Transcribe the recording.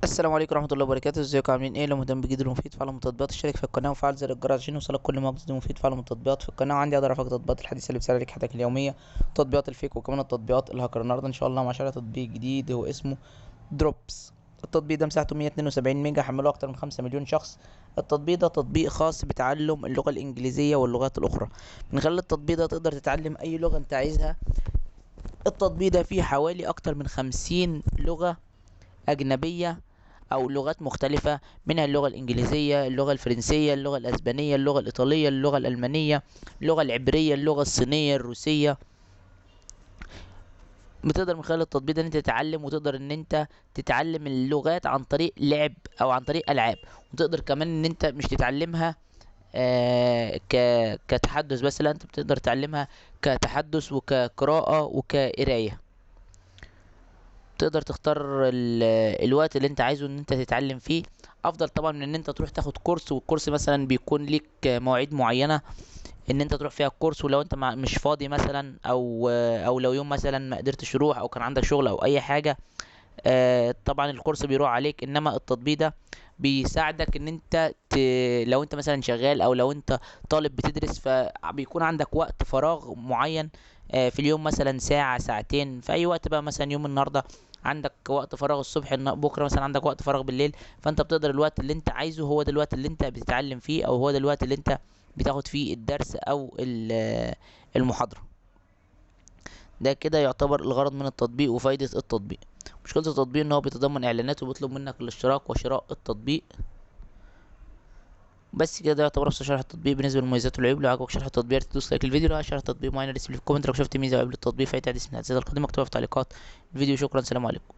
السلام عليكم ورحمة الله وبركاته. ازيكم عاملين ايه؟ لو مهتم بجديد ومفيد فعلوا من التطبيقات، اشترك في القناة وفعل زر الجرس عشان يوصلك كل ما جديد مفيد. فعلوا من التطبيقات في القناة، وعندي اقدر افك التطبيقات الحديثة اللي بتسهل عليك حياتك اليومية، تطبيقات الفيك وكمان التطبيقات الهاكر. النهارده ان شاء الله مع شرح تطبيق جديد هو اسمه دروبس. التطبيق ده مساحته 172 ميجا، حمله اكتر من 5 مليون شخص. التطبيق ده تطبيق خاص بتعلم اللغة الانجليزية واللغات الاخرى. من خلال التطبيق ده تقدر تتعلم اي لغة انت عايزها. التطبيق ده فيه حوالي اكتر من 50 لغة أجنبية أو لغات مختلفة، منها اللغة الإنجليزية، اللغة الفرنسية، اللغة الأسبانية، اللغة الإيطالية، اللغة الألمانية، اللغة العبرية، اللغة الصينية، الروسية. بتقدر من خلال التطبيق ده ان انت تتعلم، وتقدر ان انت تتعلم اللغات عن طريق لعب او عن طريق العاب. وتقدر كمان ان انت مش تتعلمها كتحدث بس، لا انت بتقدر تتعلمها كتحدث وكقراءة وكقراية. تقدر تختار الوقت اللي انت عايزه ان انت تتعلم فيه. افضل طبعا من ان انت تروح تاخد كورس، والكورس مثلا بيكون ليك مواعيد معينة ان انت تروح فيها الكورس، ولو انت مش فاضي مثلا، او لو يوم مثلا ما قدرتش تروح او كان عندك شغل او اي حاجة، طبعا الكورس بيروح عليك. انما التطبيق ده بيساعدك ان انت لو انت مثلا شغال او لو انت طالب بتدرس، فبيكون عندك وقت فراغ معين في اليوم، مثلا ساعة ساعتين في اي وقت بقى. مثلا يوم النهاردة عندك وقت فراغ الصبح، بكرة مثلا عندك وقت فراغ بالليل، فانت بتقدر الوقت اللي انت عايزه هو ده الوقت اللي انت بتتعلم فيه، او هو ده الوقت اللي انت بتاخد فيه الدرس او المحاضرة. ده كده يعتبر الغرض من التطبيق وفايدة التطبيق. مشكلة التطبيق ان هو بيتضمن اعلانات وبيطلب منك الاشتراك وشراء التطبيق. بس كده ده يعتبر نفس شرح التطبيق بالنسبة للمميزات والعيوب. لو عجبك شرح التطبيق تدوس لايك الفيديو. لو عايز شرح التطبيق معين رسل لي في الكومنت. لو شفت ميزة او عيب للتطبيق في اي تعديل من الاسئلة القادمة اكتبها في تعليقات الفيديو. شكرا، سلام عليكم.